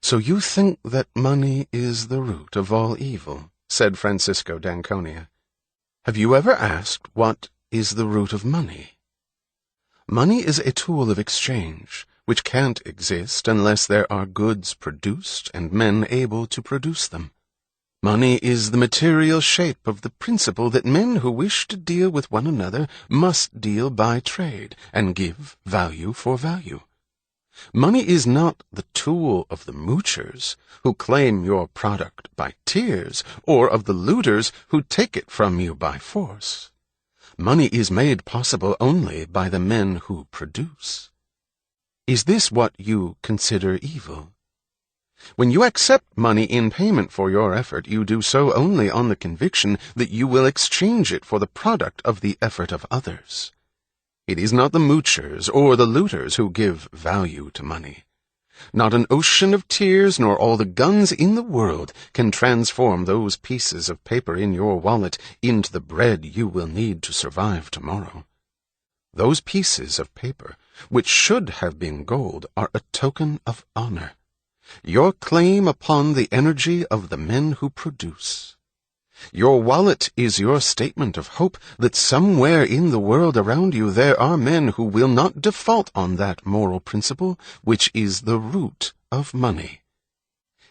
"So you think that money is the root of all evil," said Francisco d'Anconia. "Have you ever asked what is the root of money? Money is a tool of exchange, which can't exist unless there are goods produced and men able to produce them. Money is the material shape of the principle that men who wish to deal with one another must deal by trade and give value for value. Money is not the tool of the moochers, who claim your product by tears, or of the looters who take it from you by force. Money is made possible only by the men who produce. Is this what you consider evil? When you accept money in payment for your effort, you do so only on the conviction that you will exchange it for the product of the effort of others. It is not the moochers or the looters who give value to money. Not an ocean of tears nor all the guns in the world can transform those pieces of paper in your wallet into the bread you will need to survive tomorrow. Those pieces of paper, which should have been gold, are a token of honor, your claim upon the energy of the men who produce. Your wallet is your statement of hope that somewhere in the world around you there are men who will not default on that moral principle which is the root of money.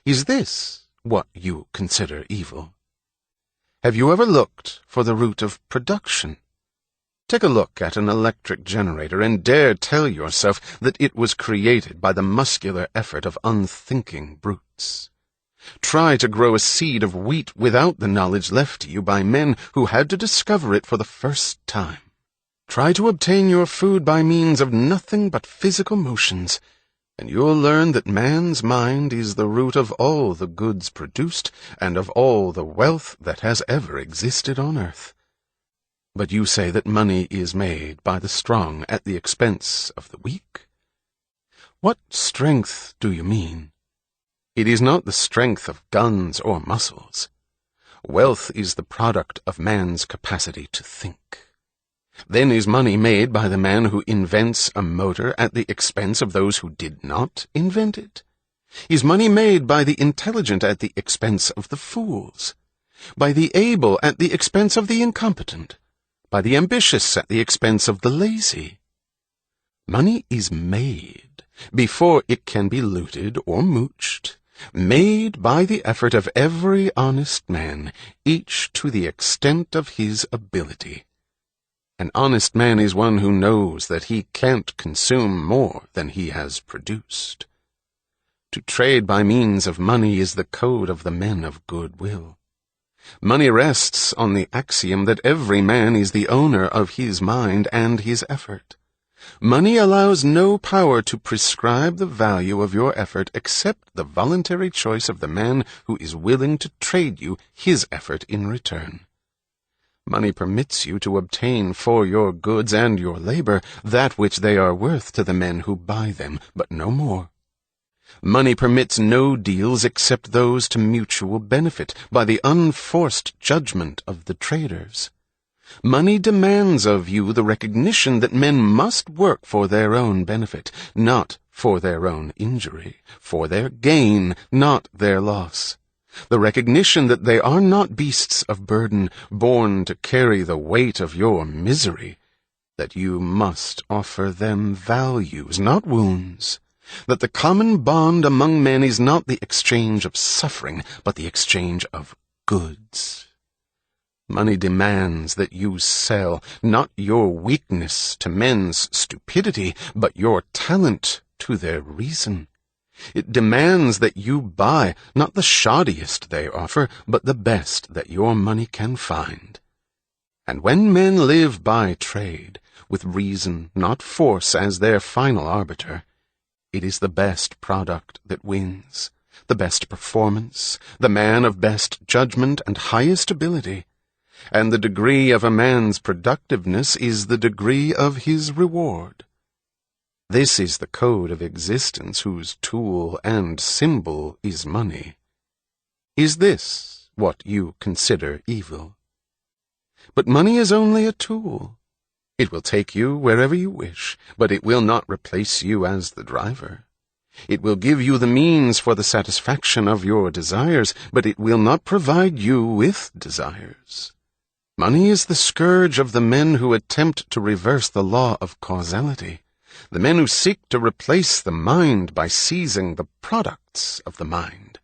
Is this what you consider evil? Have you ever looked for the root of production? Take a look at an electric generator and dare tell yourself that it was created by the muscular effort of unthinking brutes. Try to grow a seed of wheat without the knowledge left to you by men who had to discover it for the first time. Try to obtain your food by means of nothing but physical motions, and you'll learn that man's mind is the root of all the goods produced and of all the wealth that has ever existed on earth. But you say that money is made by the strong at the expense of the weak. What strength do you mean? It is not the strength of guns or muscles. Wealth is the product of man's capacity to think. Then is money made by the man who invents a motor at the expense of those who did not invent it? Is money made by the intelligent at the expense of the fools? By the able at the expense of the incompetent? By the ambitious at the expense of the lazy? Money is made before it can be looted or mooched, made by the effort of every honest man, each to the extent of his ability. An honest man is one who knows that he can't consume more than he has produced. To trade by means of money is the code of the men of good will. Money rests on the axiom that every man is the owner of his mind and his effort. Money allows no power to prescribe the value of your effort except the voluntary choice of the man who is willing to trade you his effort in return. Money permits you to obtain for your goods and your labor that which they are worth to the men who buy them, but no more. Money permits no deals except those to mutual benefit by the unforced judgment of the traders. Money demands of you the recognition that men must work for their own benefit, not for their own injury, for their gain, not their loss. The recognition that they are not beasts of burden, born to carry the weight of your misery, that you must offer them values, not wounds, that the common bond among men is not the exchange of suffering, but the exchange of goods. Money demands that you sell not your weakness to men's stupidity, but your talent to their reason. It demands that you buy not the shoddiest they offer, but the best that your money can find. And when men live by trade, with reason, not force, as their final arbiter, it is the best product that wins, the best performance, the man of best judgment and highest ability. And the degree of a man's productiveness is the degree of his reward. This is the code of existence whose tool and symbol is money. Is this what you consider evil? But money is only a tool. It will take you wherever you wish, but it will not replace you as the driver. It will give you the means for the satisfaction of your desires, but it will not provide you with desires. Money is the scourge of the men who attempt to reverse the law of causality, the men who seek to replace the mind by seizing the products of the mind.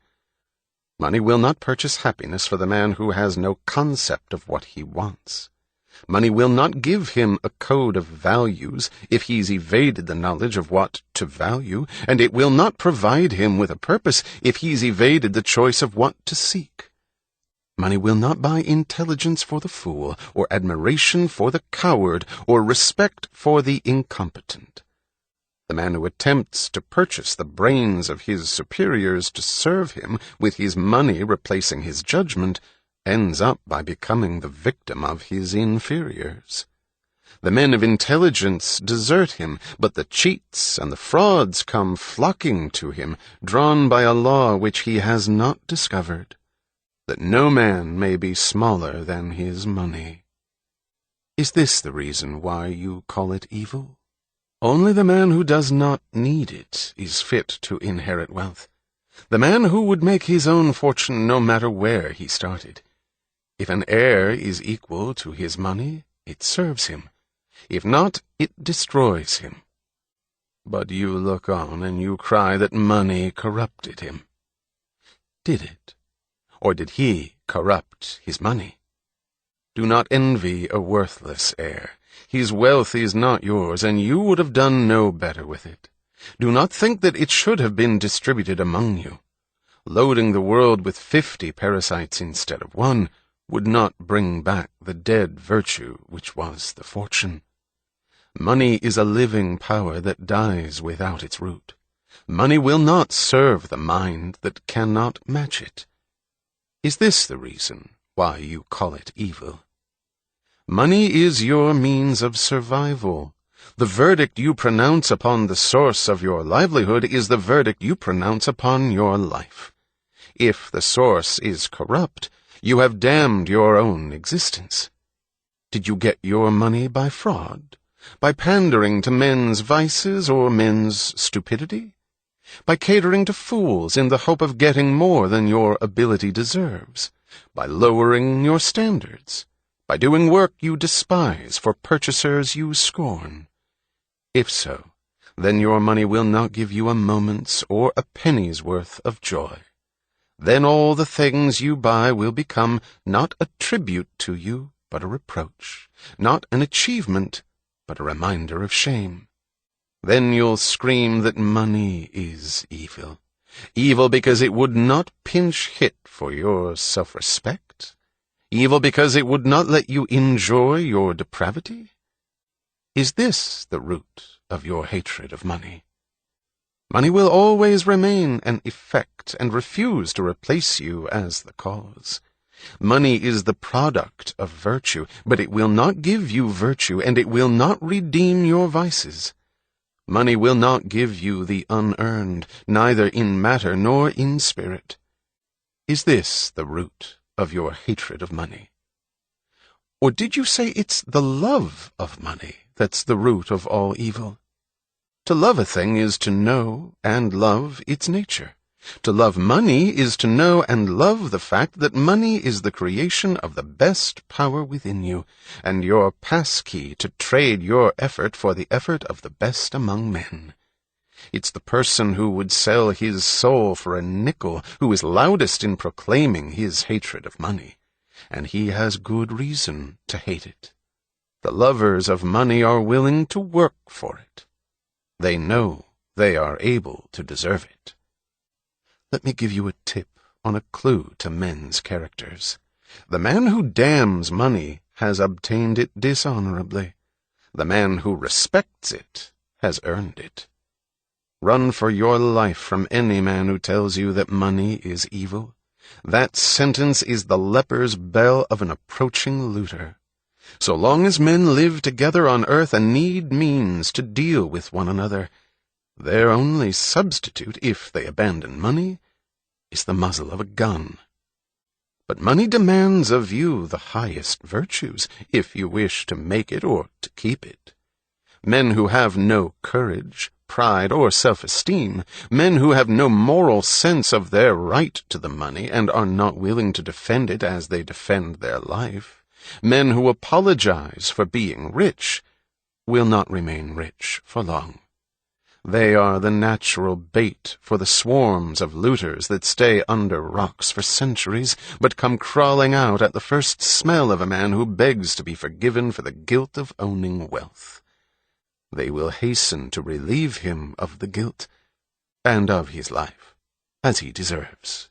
Money will not purchase happiness for the man who has no concept of what he wants. Money will not give him a code of values if he's evaded the knowledge of what to value, and it will not provide him with a purpose if he's evaded the choice of what to seek. Money will not buy intelligence for the fool, or admiration for the coward, or respect for the incompetent. The man who attempts to purchase the brains of his superiors to serve him, with his money replacing his judgment, ends up by becoming the victim of his inferiors. The men of intelligence desert him, but the cheats and the frauds come flocking to him, drawn by a law which he has not discovered, that no man may be smaller than his money. Is this the reason why you call it evil? Only the man who does not need it is fit to inherit wealth. The man who would make his own fortune no matter where he started. If an heir is equal to his money, it serves him. If not, it destroys him. But you look on and you cry that money corrupted him. Did it? Or did he corrupt his money? Do not envy a worthless heir. His wealth is not yours, and you would have done no better with it. Do not think that it should have been distributed among you. Loading the world with 50 parasites instead of one would not bring back the dead virtue which was the fortune. Money is a living power that dies without its root. Money will not serve the mind that cannot match it. Is this the reason why you call it evil? Money is your means of survival. The verdict you pronounce upon the source of your livelihood is the verdict you pronounce upon your life. If the source is corrupt, you have damned your own existence. Did you get your money by fraud? By pandering to men's vices or men's stupidity? By catering to fools in the hope of getting more than your ability deserves? By lowering your standards? By doing work you despise for purchasers you scorn? If so, then your money will not give you a moment's or a penny's worth of joy. Then all the things you buy will become not a tribute to you, but a reproach, not an achievement, but a reminder of shame. Then you'll scream that money is evil. Evil because it would not pinch hit for your self-respect? Evil because it would not let you enjoy your depravity? Is this the root of your hatred of money? Money will always remain an effect and refuse to replace you as the cause. Money is the product of virtue, but it will not give you virtue, and it will not redeem your vices. Money will not give you the unearned, neither in matter nor in spirit. Is this the root of your hatred of money? Or did you say it's the love of money that's the root of all evil? To love a thing is to know and love its nature. To love money is to know and love the fact that money is the creation of the best power within you, and your passkey to trade your effort for the effort of the best among men. It's the person who would sell his soul for a nickel who is loudest in proclaiming his hatred of money, and he has good reason to hate it. The lovers of money are willing to work for it. They know they are able to deserve it. Let me give you a tip on a clue to men's characters. The man who damns money has obtained it dishonorably. The man who respects it has earned it. Run for your life from any man who tells you that money is evil. That sentence is the leper's bell of an approaching looter. So long as men live together on earth and need means to deal with one another, their only substitute, if they abandon money, is the muzzle of a gun. But money demands of you the highest virtues, if you wish to make it or to keep it. Men who have no courage pride or self-esteem, men who have no moral sense of their right to the money and are not willing to defend it as they defend their life, men who apologize for being rich, will not remain rich for long. They are the natural bait for the swarms of looters that stay under rocks for centuries, but come crawling out at the first smell of a man who begs to be forgiven for the guilt of owning wealth. They will hasten to relieve him of the guilt, and of his life, as he deserves.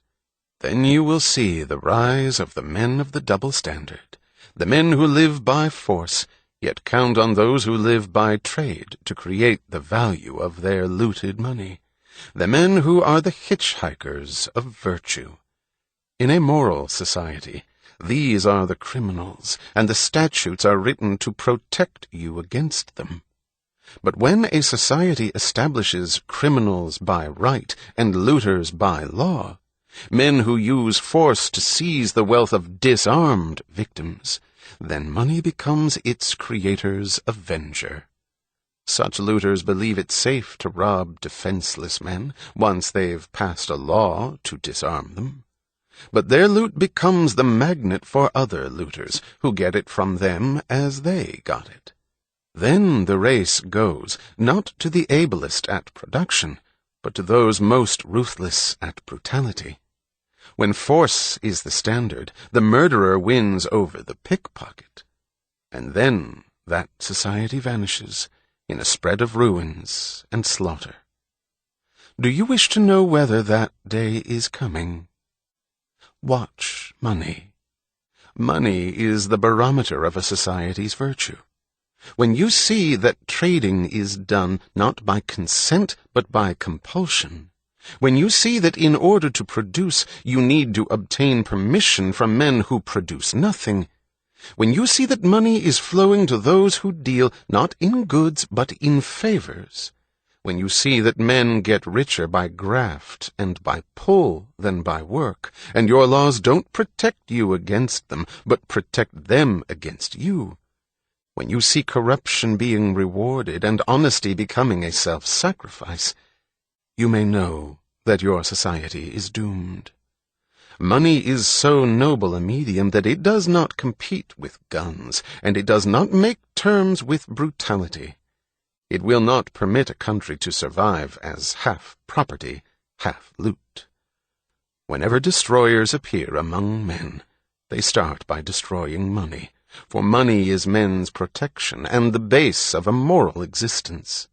Then you will see the rise of the men of the double standard, the men who live by force, yet count on those who live by trade to create the value of their looted money, the men who are the hitchhikers of virtue. In a moral society, these are the criminals, and the statutes are written to protect you against them. But when a society establishes criminals by right and looters by law, men who use force to seize the wealth of disarmed victims, then money becomes its creator's avenger. Such looters believe it safe to rob defenseless men once they've passed a law to disarm them. But their loot becomes the magnet for other looters, who get it from them as they got it. Then the race goes, not to the ablest at production, but to those most ruthless at brutality. When force is the standard, the murderer wins over the pickpocket. And then that society vanishes in a spread of ruins and slaughter. Do you wish to know whether that day is coming? Watch money. Money is the barometer of a society's virtue. When you see that trading is done not by consent but by compulsion, when you see that in order to produce you need to obtain permission from men who produce nothing, when you see that money is flowing to those who deal not in goods but in favors, when you see that men get richer by graft and by pull than by work, and your laws don't protect you against them but protect them against you, when you see corruption being rewarded and honesty becoming a self-sacrifice, you may know that your society is doomed. Money is so noble a medium that it does not compete with guns, and it does not make terms with brutality. It will not permit a country to survive as half property, half loot. Whenever destroyers appear among men, they start by destroying money, for money is men's protection and the base of a moral existence.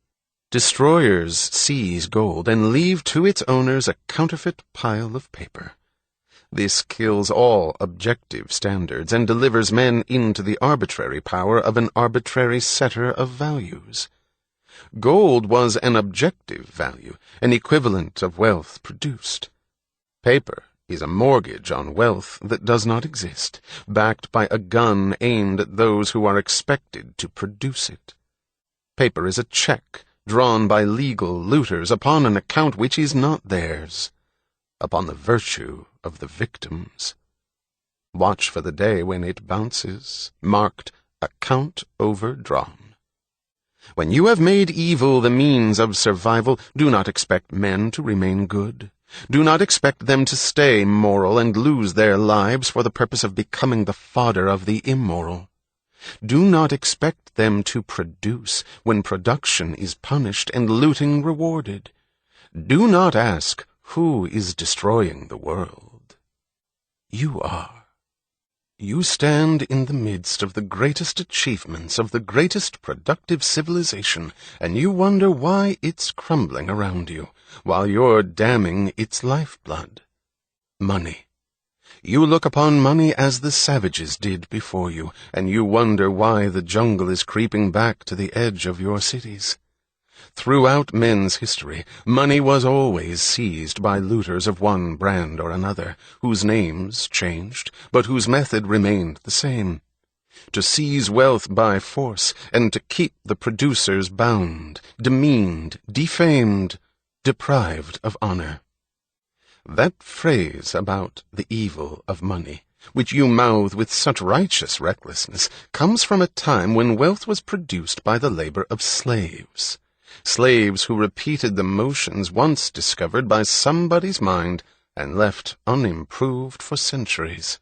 Destroyers seize gold and leave to its owners a counterfeit pile of paper. This kills all objective standards and delivers men into the arbitrary power of an arbitrary setter of values. Gold was an objective value, an equivalent of wealth produced. Paper is a mortgage on wealth that does not exist, backed by a gun aimed at those who are expected to produce it. Paper is a check drawn by legal looters upon an account which is not theirs, upon the virtue of the victims. Watch for the day when it bounces, marked account overdrawn. When you have made evil the means of survival, do not expect men to remain good. Do not expect them to stay moral and lose their lives for the purpose of becoming the fodder of the immoral. Do not expect them to produce when production is punished and looting rewarded. Do not ask who is destroying the world. You are. You stand in the midst of the greatest achievements of the greatest productive civilization, and you wonder why it's crumbling around you, while you're damning its lifeblood. Money. You look upon money as the savages did before you, and you wonder why the jungle is creeping back to the edge of your cities. Throughout men's history, money was always seized by looters of one brand or another, whose names changed, but whose method remained the same: to seize wealth by force, and to keep the producers bound, demeaned, defamed, deprived of honor. That phrase about the evil of money, which you mouth with such righteous recklessness, comes from a time when wealth was produced by the labor of slaves. slaves who repeated the motions once discovered by somebody's mind and left unimproved for centuries.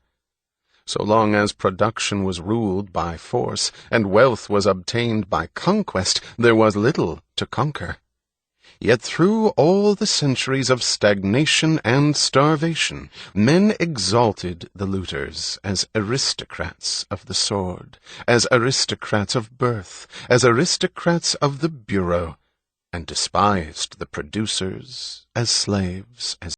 So long as production was ruled by force and wealth was obtained by conquest, there was little to conquer. Yet through all the centuries of stagnation and starvation, men exalted the looters as aristocrats of the sword, as aristocrats of birth, as aristocrats of the bureau, and despised the producers as slaves, as